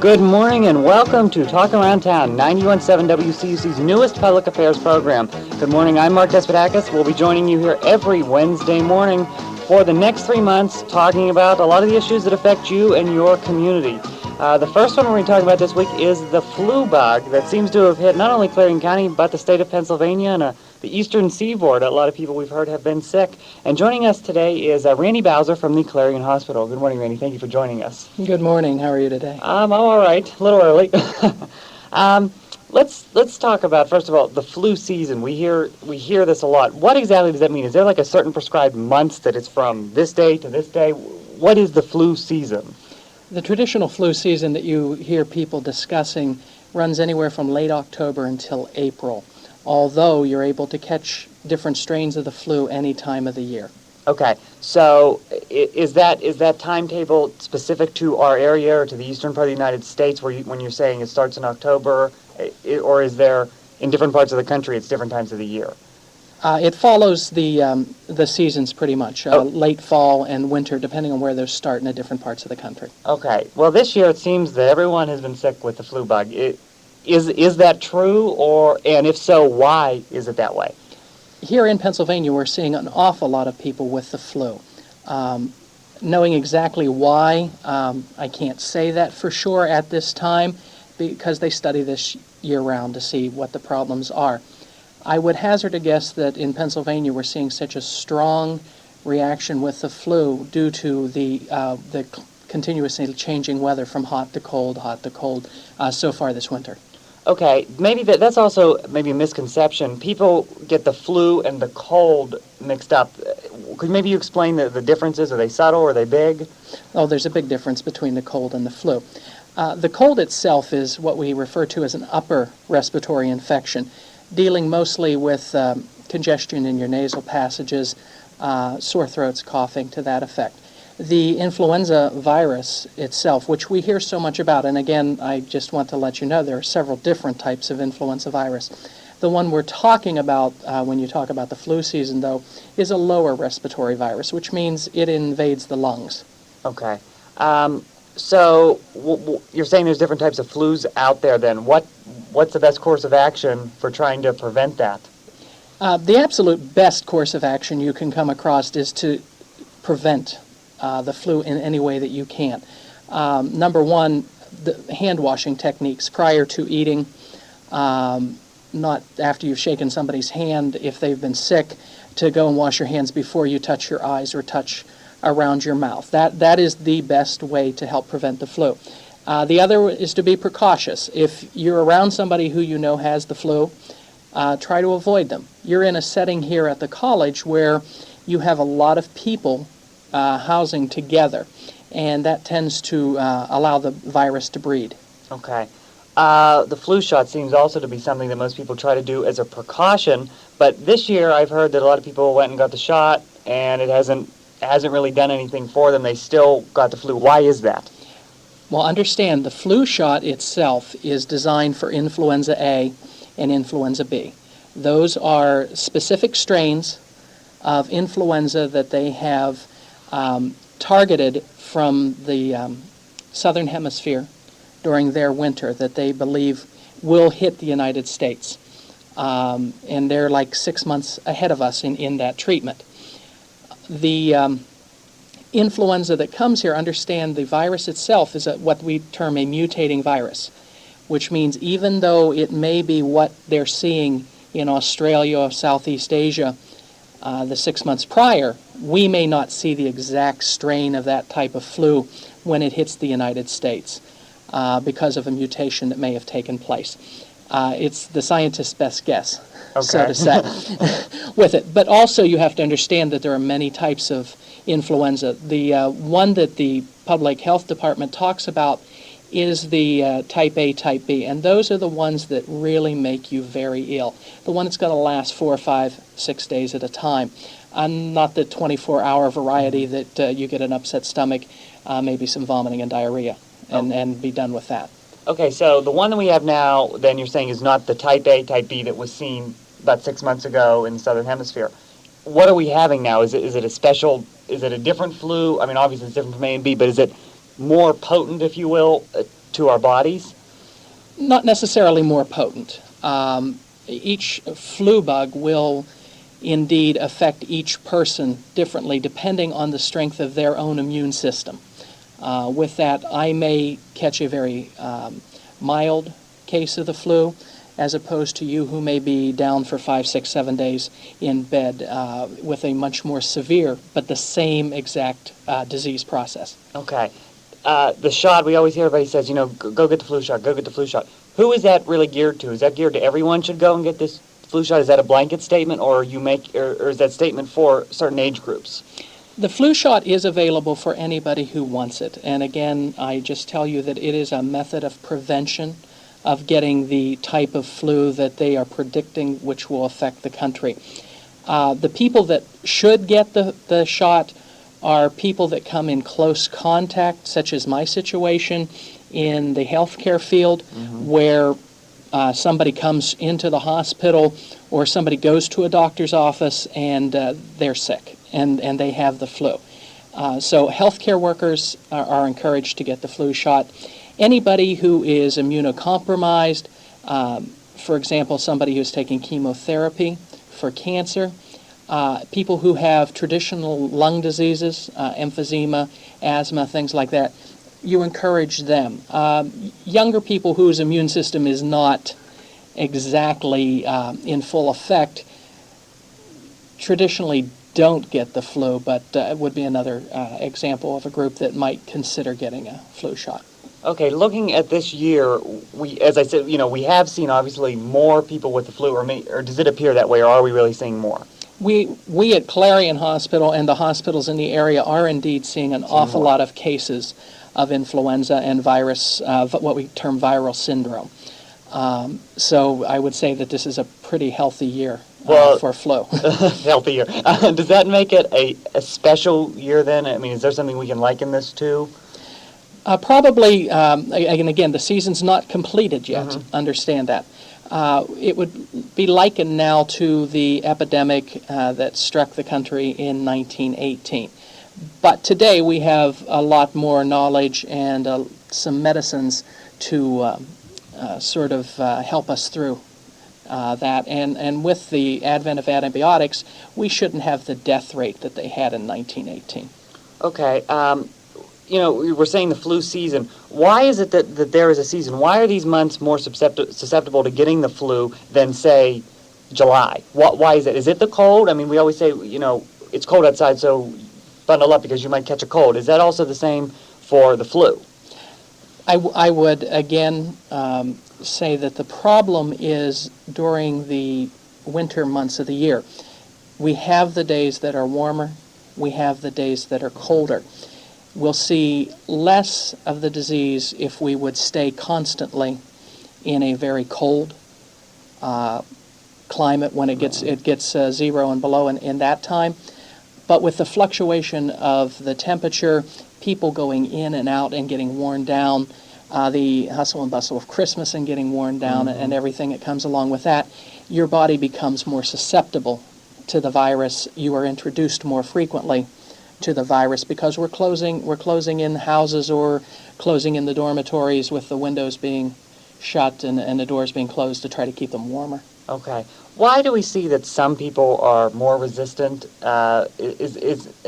Good morning and welcome to Talk Around Town, 91.7 WCUC's newest public affairs program. Good morning, I'm Mark Despotakis. We'll be joining you here every Wednesday morning for the next 3 months, talking about a lot of the issues that affect you and your community. The first one we're going to talk about this week is the flu bug that seems to have hit not only Clarion County, but the state of Pennsylvania and the eastern seaboard. A lot of people we've heard have been sick. And joining us today is Randy Bowser from the Clarion Hospital. Good morning, Randy. Thank you for joining us. Good morning. How are you today? I'm all right. A little early. Let's talk about, first of all, the flu season. We hear this a lot. What exactly does that mean? Is there like a certain prescribed months that it's from this day to this day? What is the flu season? The traditional flu season that you hear people discussing runs anywhere from late October until April, although you're able to catch different strains of the flu any time of the year. Okay, so is that timetable specific to our area or to the eastern part of the United States when you're saying it starts in October, or is there, in different parts of the country, it's different times of the year? It follows the seasons pretty much, late fall and winter, depending on where they're starting at different parts of the country. Okay. Well, this year it seems that everyone has been sick with the flu bug. Is that true, and if so, why is it that way? Here in Pennsylvania, we're seeing an awful lot of people with the flu. Knowing exactly why, I can't say that for sure at this time, because they study this year-round to see what the problems are. I would hazard a guess that in Pennsylvania we're seeing such a strong reaction with the flu due to the continuously changing weather from hot to cold so far this winter. Okay, maybe that's also maybe a misconception. People get the flu and the cold mixed up. Could maybe you explain the differences? Are they subtle? Are they big? Oh, there's a big difference between the cold and the flu. The cold itself is what we refer to as an upper respiratory infection, dealing mostly with congestion in your nasal passages, sore throats, coughing, to that effect. The influenza virus itself, which we hear so much about, and again, I just want to let you know there are several different types of influenza virus. The one we're talking about when you talk about the flu season, though, is a lower respiratory virus, which means it invades the lungs. Okay. So you're saying there's different types of flus out there then. What's the best course of action for trying to prevent that? The absolute best course of action you can come across is to prevent the flu in any way that you can. Number one, the hand washing techniques prior to eating, not after you've shaken somebody's hand if they've been sick, to go and wash your hands before you touch your eyes or touch around your mouth. That is the best way to help prevent the flu. The other is to be precautious. If you're around somebody who you know has the flu, try to avoid them. You're in a setting here at the college where you have a lot of people housing together, and that tends to allow the virus to breed. Okay. The flu shot seems also to be something that most people try to do as a precaution, but this year I've heard that a lot of people went and got the shot, and it hasn't really done anything for them. They still got the flu. Why is that? Well, understand, the flu shot itself is designed for influenza A and influenza B. Those are specific strains of influenza that they have targeted from the southern hemisphere during their winter that they believe will hit the United States. And they're like 6 months ahead of us in that treatment. The influenza that comes here, understand the virus itself is what we term a mutating virus, which means even though it may be what they're seeing in Australia or Southeast Asia the 6 months prior, we may not see the exact strain of that type of flu when it hits the United States because of a mutation that may have taken place. It's the scientist's best guess, so to say, with it. But also you have to understand that there are many types of influenza. The one that the Public Health Department talks about is the type A, type B, and those are the ones that really make you very ill. The one that's going to last 4, 5, 6 days at a time, not the 24-hour variety that you get an upset stomach, maybe some vomiting and diarrhea, and be done with that. Okay, so the one that we have now, then you're saying, is not the type A, type B that was seen about 6 months ago in the Southern Hemisphere. What are we having now? Is it a different flu? I mean, obviously it's different from A and B, but is it more potent, if you will, to our bodies? Not necessarily more potent. Each flu bug will indeed affect each person differently depending on the strength of their own immune system. With that, I may catch a very mild case of the flu, as opposed to you who may be down for 5, 6, 7 days in bed with a much more severe but the same exact disease process. Okay. The shot, we always hear everybody says, go get the flu shot, go get the flu shot. Who is that really geared to? Is that geared to everyone should go and get this flu shot? Is that a blanket statement, or or is that statement for certain age groups? The flu shot is available for anybody who wants it. And again, I just tell you that it is a method of prevention of getting the type of flu that they are predicting which will affect the country. The people that should get the shot are people that come in close contact, such as my situation in the healthcare field, where somebody comes into the hospital or somebody goes to a doctor's office and they're sick and they have the flu. So healthcare workers are encouraged to get the flu shot. Anybody who is immunocompromised, for example, somebody who's taking chemotherapy for cancer, people who have traditional lung diseases, emphysema, asthma, things like that, you encourage them. Younger people whose immune system is not exactly in full effect traditionally don't get the flu, but it would be another example of a group that might consider getting a flu shot. Okay, looking at this year, as I said, we have seen obviously more people with the flu, or does it appear that way, or are we really seeing more? We at Clarion Hospital and the hospitals in the area are indeed seeing an awful lot of cases of influenza and virus, what we term viral syndrome. So I would say that this is a pretty healthy year for flu. Healthy year. Does that make it a special year then? I mean, is there something we can liken this to? Probably, and again, the season's not completed yet, understand that. It would be likened now to the epidemic that struck the country in 1918. But today we have a lot more knowledge and some medicines to sort of help us through that. And with the advent of antibiotics, we shouldn't have the death rate that they had in 1918. Okay. We were saying the flu season. Why is it that there is a season? Why are these months more susceptible to getting the flu than, say, July? Why is it? Is it the cold? I mean, we always say, it's cold outside, so bundle up because you might catch a cold. Is that also the same for the flu? I would, again, say that the problem is during the winter months of the year. We have the days that are warmer. We have the days that are colder. We'll see less of the disease if we would stay constantly in a very cold climate when it gets 0 and below in that time. But with the fluctuation of the temperature, people going in and out and getting worn down, the hustle and bustle of Christmas and getting worn down and everything that comes along with that, your body becomes more susceptible to the virus. You are introduced more frequently to the virus because we're closing in houses or closing in the dormitories with the windows being shut and the doors being closed to try to keep them warmer. Okay. Why do we see that some people are more resistant? And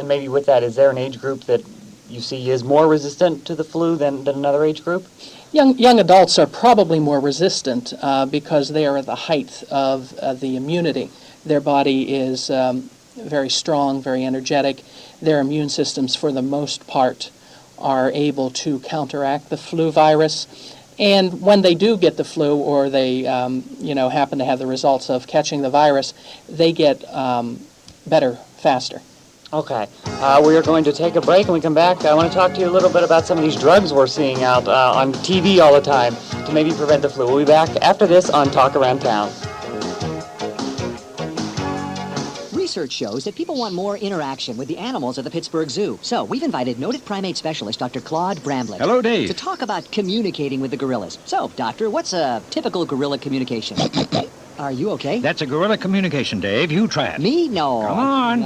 maybe with that, is there an age group that you see is more resistant to the flu than another age group? Young adults are probably more resistant because they are at the height of the immunity. Their body is very strong, very energetic. Their immune systems, for the most part, are able to counteract the flu virus. And when they do get the flu, or they, happen to have the results of catching the virus, they get better faster. Okay. We are going to take a break. When we come back, I want to talk to you a little bit about some of these drugs we're seeing out on TV all the time to maybe prevent the flu. We'll be back after this on Talk Around Town. Research shows that people want more interaction with the animals at the Pittsburgh Zoo. So we've invited noted primate specialist Dr. Claude Bramblett. Hello, Dave. To talk about communicating with the gorillas. So, Doctor, what's a typical gorilla communication? Are you okay? That's a gorilla communication, Dave. You try it. Me? No. Come on.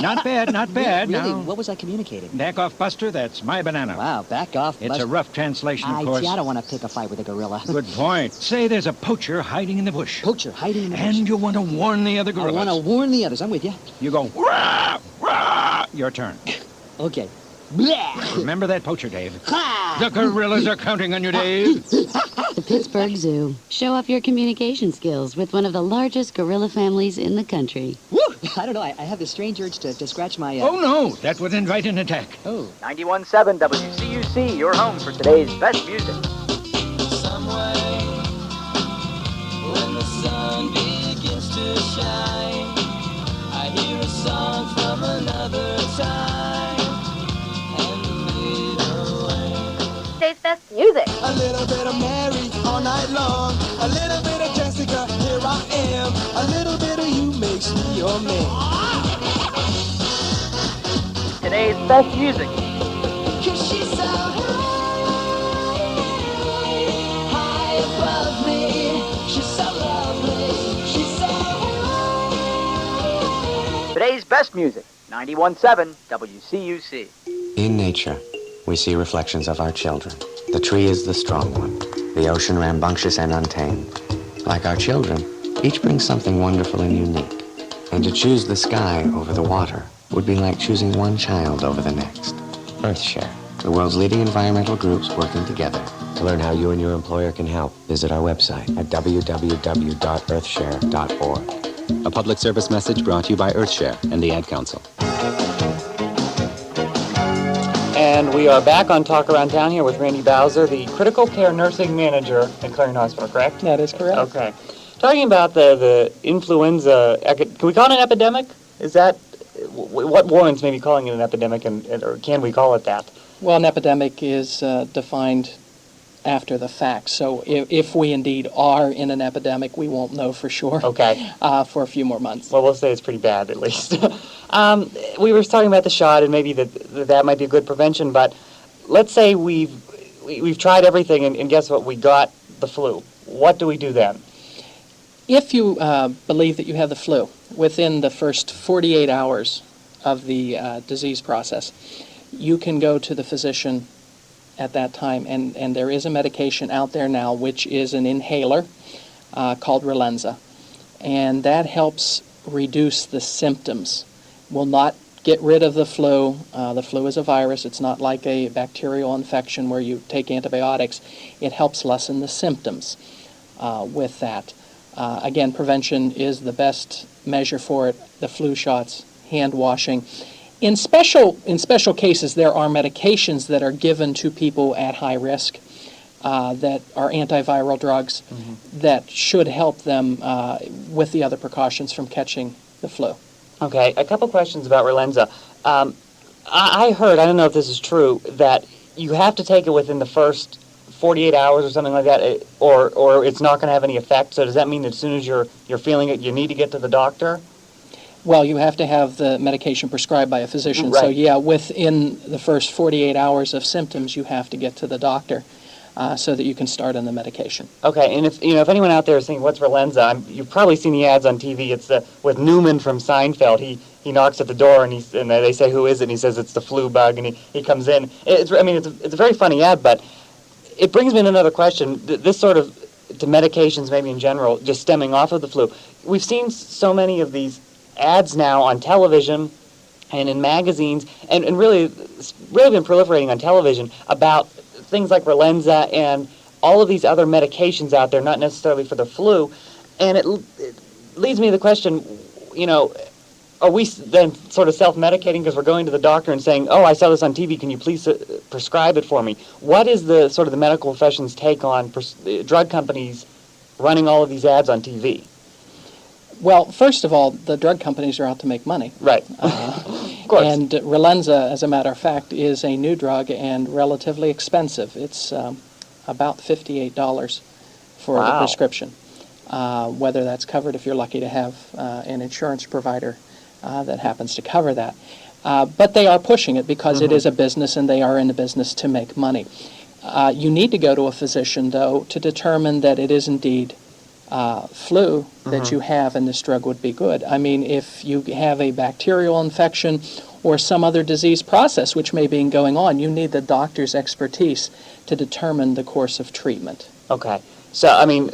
Not bad, not bad. Really? Now, What was I communicating? back off, Buster. That's my banana. Wow, back off. It's a rough translation, of course. See, I don't want to pick a fight with a gorilla. Good point. Say there's a poacher hiding in the bush. Poacher hiding in the bush. And you want to warn the other I gorillas. want to warn the others. I'm with you. You go, rah, rah. Your turn. Okay. Blah. Remember that poacher, Dave. Ha! The gorillas are counting on you, Dave. The Pittsburgh Zoo. Show off your communication skills with one of the largest gorilla families in the country. Woo! I don't know. I have this strange urge to scratch my... Oh, no. That would invite an attack. Oh. 91.7 WCUC, your home for today's best music. Somewhere, when the sun begins to shine, I hear a song from another time and fade away. Today's best music. A little bit of Mary all night long, a little bit of Jessica, here I am, a little bit of you makes me your man. Today's best music. 'Cause she's so high above me, she's so lovely, she's so high. Today's best music. 91.7 WCUC. In nature, we see reflections of our children. The tree is the strong one, the ocean rambunctious and untamed. Like our children, each brings something wonderful and unique. And to choose the sky over the water would be like choosing one child over the next. EarthShare, the world's leading environmental groups working together. To learn how you and your employer can help, visit our website at www.earthshare.org. A public service message brought to you by EarthShare and the Ad Council. And we are back on Talk Around Town here with Randy Bowser, the critical care nursing manager at Clarion Hospital, correct? That is correct. Okay. Talking about the influenza, can we call it an epidemic? Is that, what warrants maybe calling it an epidemic, or can we call it that? Well, an epidemic is defined after the fact. So if we indeed are in an epidemic, we won't know for sure. Okay. For a few more months. Well, we'll say it's pretty bad at least. We were talking about the shot and maybe that might be a good prevention, but let's say we've tried everything and guess what? We got the flu. What do we do then? If you believe that you have the flu within the first 48 hours of the disease process, you can go to the physician at that time, and there is a medication out there now which is an inhaler called Relenza, and that helps reduce the symptoms. Will not get rid of the flu. The flu is a virus. It's not like a bacterial infection where you take antibiotics. It helps lessen the symptoms with that. Again, prevention is the best measure for it. The flu shots, hand washing. In special cases, there are medications that are given to people at high risk that are antiviral drugs that should help them with the other precautions from catching the flu. Okay, a couple questions about Relenza. I heard, I don't know if this is true, that you have to take it within the first 48 hours or something like that, or it's not going to have any effect. So does that mean that as soon as you're feeling it, you need to get to the doctor? Well, you have to have the medication prescribed by a physician. Right. So yeah, within the first 48 hours of symptoms, you have to get to the doctor so that you can start on the medication. Okay, and if anyone out there is thinking, what's Relenza? You've probably seen the ads on TV. It's with Newman from Seinfeld. He knocks at the door and they say, who is it? And he says it's the flu bug, and he comes in. It's a very funny ad, but it brings me to another question. This sort of to medications maybe in general, just stemming off of the flu. We've seen so many of these ads now on television and in magazines, and really it's really been proliferating on television about things like Relenza and all of these other medications out there, not necessarily for the flu. And it leads me to the question, are we then sort of self-medicating because we're going to the doctor and saying, oh, I saw this on TV, can you please prescribe it for me? What is the sort of the medical profession's take on drug companies running all of these ads on TV? Well, first of all, the drug companies are out to make money. Right. Of course. And Relenza, as a matter of fact, is a new drug and relatively expensive. It's about $58 for the prescription, whether that's covered if you're lucky to have an insurance provider that happens to cover that. But they are pushing it because it is a business and they are in the business to make money. You need to go to a physician, though, to determine that it is indeed flu that you have, and this drug would be good. I mean, if you have a bacterial infection or some other disease process which may be going on, you need the doctor's expertise to determine the course of treatment. Okay. So, I mean,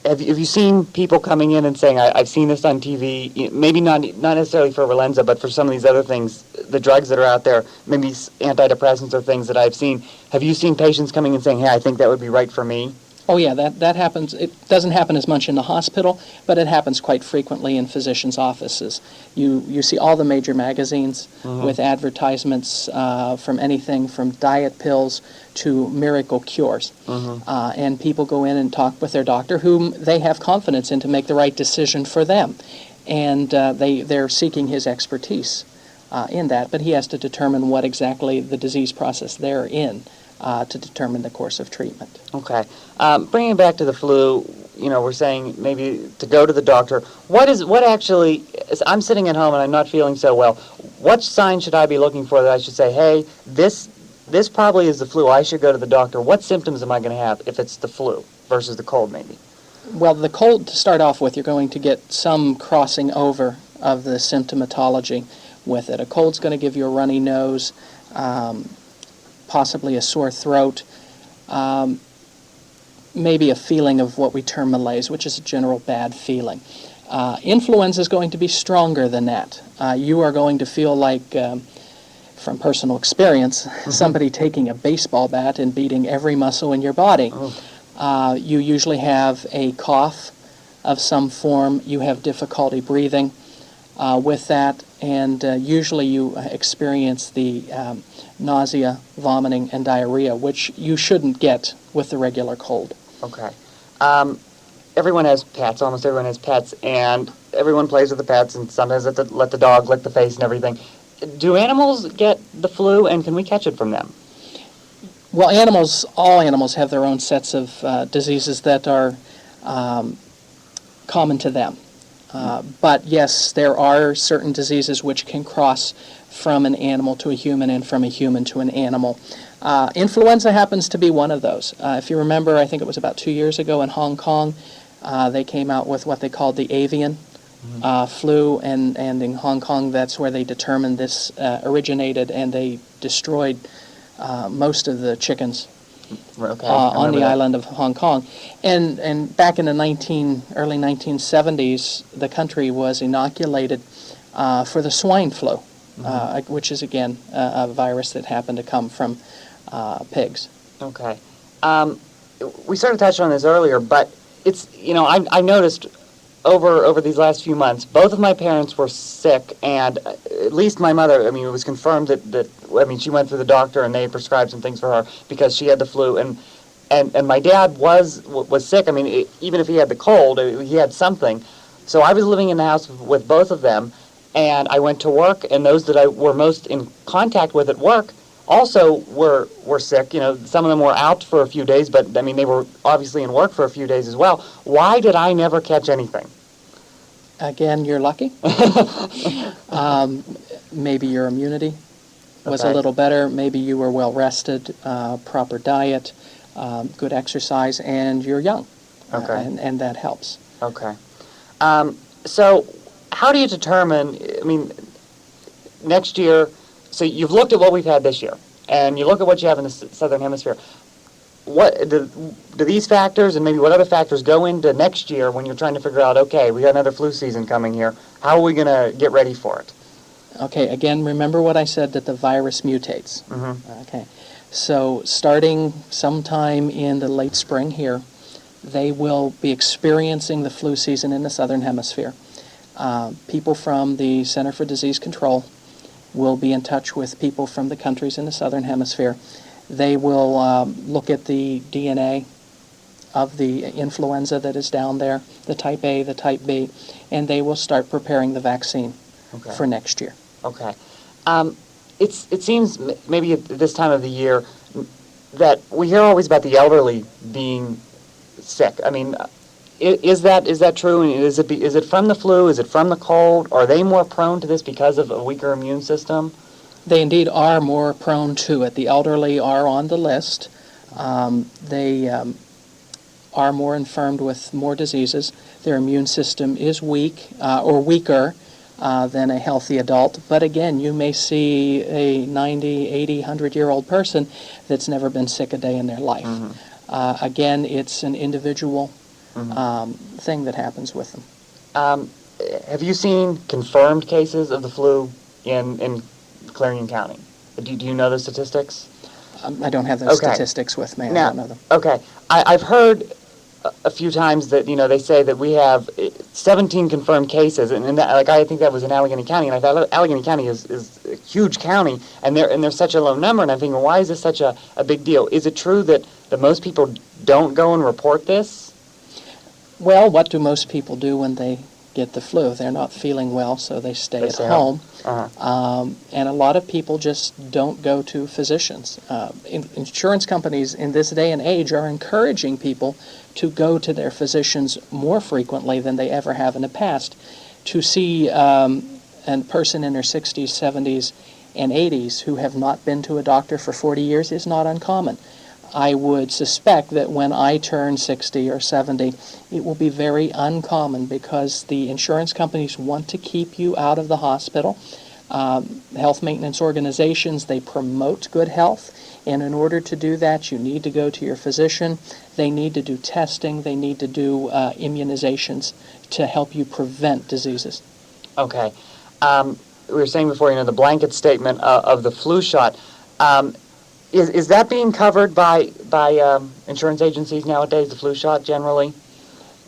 have you seen people coming in and saying, I've seen this on TV, maybe not necessarily for Relenza, but for some of these other things, the drugs that are out there, maybe antidepressants or things that I've seen. Have you seen patients coming and saying, hey, I think that would be right for me? Oh yeah, that happens. It doesn't happen as much in the hospital, but it happens quite frequently in physicians' offices. You see all the major magazines with advertisements from anything from diet pills to miracle cures. And people go in and talk with their doctor, whom they have confidence in to make the right decision for them. And they're seeking his expertise in that, but he has to determine what exactly the disease process they're in. To determine the course of treatment. Okay. Bringing it back to the flu, we're saying maybe to go to the doctor. What actually, I'm sitting at home and I'm not feeling so well. What sign should I be looking for that I should say, hey, this probably is the flu, I should go to the doctor? What symptoms am I going to have if it's the flu versus the cold maybe? Well, the cold, to start off with, you're going to get some crossing over of the symptomatology with it. A cold's going to give you a runny nose, possibly a sore throat, maybe a feeling of what we term malaise, which is a general bad feeling. Influenza is going to be stronger than that. You are going to feel like, from personal experience, somebody taking a baseball bat and beating every muscle in your body. You usually have a cough of some form. You have difficulty breathing with that, and usually you experience the nausea, vomiting, and diarrhea, which you shouldn't get with the regular cold. Okay. Everyone has pets, almost everyone has pets, and everyone plays with the pets, and sometimes let the dog lick the face and everything. Do animals get the flu, and can we catch it from them? Well, all animals have their own sets of diseases that are common to them. But yes, there are certain diseases which can cross from an animal to a human and from a human to an animal. Influenza happens to be one of those. If you remember, I think it was about 2 years ago in Hong Kong, they came out with what they called the avian flu, and in Hong Kong that's where they determined this originated, and they destroyed most of the chickens on the island of Hong Kong. And back in the early 1970s, the country was inoculated for the swine flu, which is, again, a virus that happened to come from pigs. Okay. We sort of touched on this earlier, but it's, I noticed over these last few months, both of my parents were sick, and at least my mother, it was confirmed that she went through the doctor and they prescribed some things for her because she had the flu, and my dad was sick. Even if he had the cold, he had something. So I was living in the house with both of them, and I went to work, and those that I were most in contact with at work also were sick. Some of them were out for a few days, but they were obviously in work for a few days as well. Why did I never catch anything? Again, you're lucky. Maybe your immunity was a little better. Maybe you were well rested, proper diet, good exercise, and you're young. Okay. And that helps. Okay. So how do you determine, next year, so you've looked at what we've had this year, and you look at what you have in the Southern Hemisphere. What do these factors and maybe what other factors go into next year when you're trying to figure out, okay, we got another flu season coming here. How are we going to get ready for it? Okay, again, remember what I said, that the virus mutates. Okay, so starting sometime in the late spring here, they will be experiencing the flu season in the Southern Hemisphere. People from the Center for Disease Control will be in touch with people from the countries in the Southern Hemisphere. They will look at the DNA of the influenza that is down there, the type A, the type B, and they will start preparing the vaccine for next year. Okay. It seems maybe at this time of the year that we hear always about the elderly being sick. Is that true? And is it from the flu? Is it from the cold? Are they more prone to this because of a weaker immune system? They indeed are more prone to it. The elderly are on the list. They are more infirmed with more diseases. Their immune system is weak or weaker than a healthy adult. But again, you may see a 90, 80, 100-year-old person that's never been sick a day in their life. Again, it's an individual thing that happens with them. Have you seen confirmed cases of the flu in Clarion County? Do you know the statistics? I don't have those statistics with me. I don't know them. Okay. I've heard a few times that, they say that we have 17 confirmed cases, and that, I think that was in Allegheny County, and I thought Allegheny County is a huge county, and there's such a low number, and I'm thinking, why is this such a big deal? Is it true that most people don't go and report this? Well, what do most people do when they get the flu? They're not feeling well, so they stay at home. And a lot of people just don't go to physicians. Insurance companies in this day and age are encouraging people to go to their physicians more frequently than they ever have in the past. To see a person in their 60s, 70s, and 80s who have not been to a doctor for 40 years is not uncommon. I would suspect that when I turn 60 or 70, it will be very uncommon because the insurance companies want to keep you out of the hospital. Health maintenance organizations, they promote good health, and in order to do that, you need to go to your physician. They need to do testing. They need to do immunizations to help you prevent diseases. Okay. We were saying before, the blanket statement of the flu shot. Is that being covered by insurance agencies nowadays, the flu shot generally?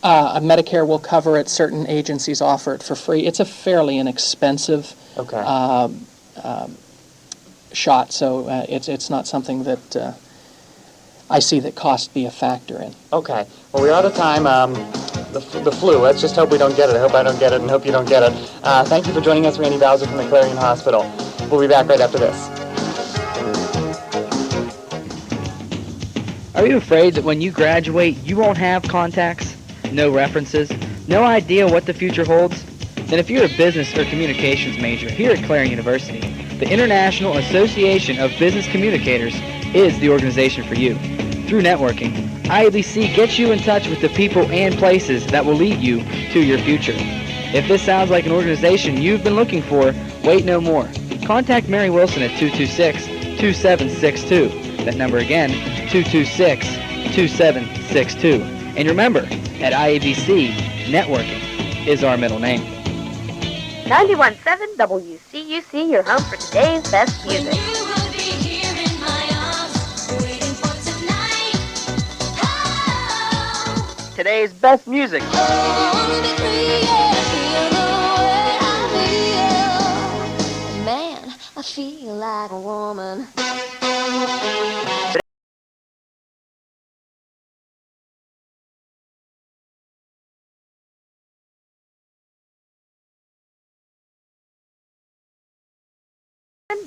Medicare will cover it. Certain agencies offer it for free. It's a fairly inexpensive shot, so it's not something that I see that cost be a factor in. Okay. Well, we're out of time. The flu, let's just hope we don't get it. I hope I don't get it and hope you don't get it. Thank you for joining us, Randy Bowser from the Clarion Hospital. We'll be back right after this. Are you afraid that when you graduate, you won't have contacts, no references, no idea what the future holds? Then if you're a business or communications major here at Clarion University, the International Association of Business Communicators is the organization for you. Through networking, IABC gets you in touch with the people and places that will lead you to your future. If this sounds like an organization you've been looking for, wait no more. Contact Mary Wilson at 226-2762. That number again, 226-2762. And remember, at IABC, networking is our middle name. 91.7 WCUC, your home for today's best music. Today's best music. Man, I feel like a woman.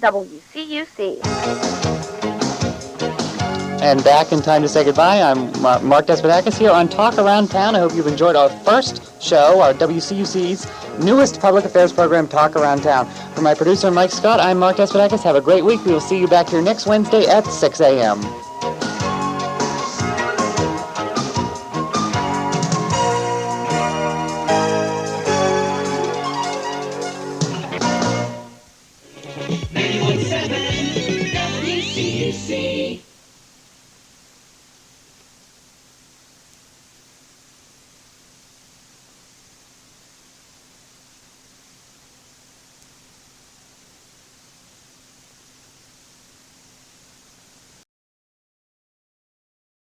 WCUC. And back in time to say goodbye. I'm Mark Despotakis here on Talk Around Town. I hope you've enjoyed our first show, our WCUC's newest public affairs program, Talk Around Town. For my producer, Mike Scott, I'm Mark Despotakis. Have a great week. We will see you back here next Wednesday at 6 a.m.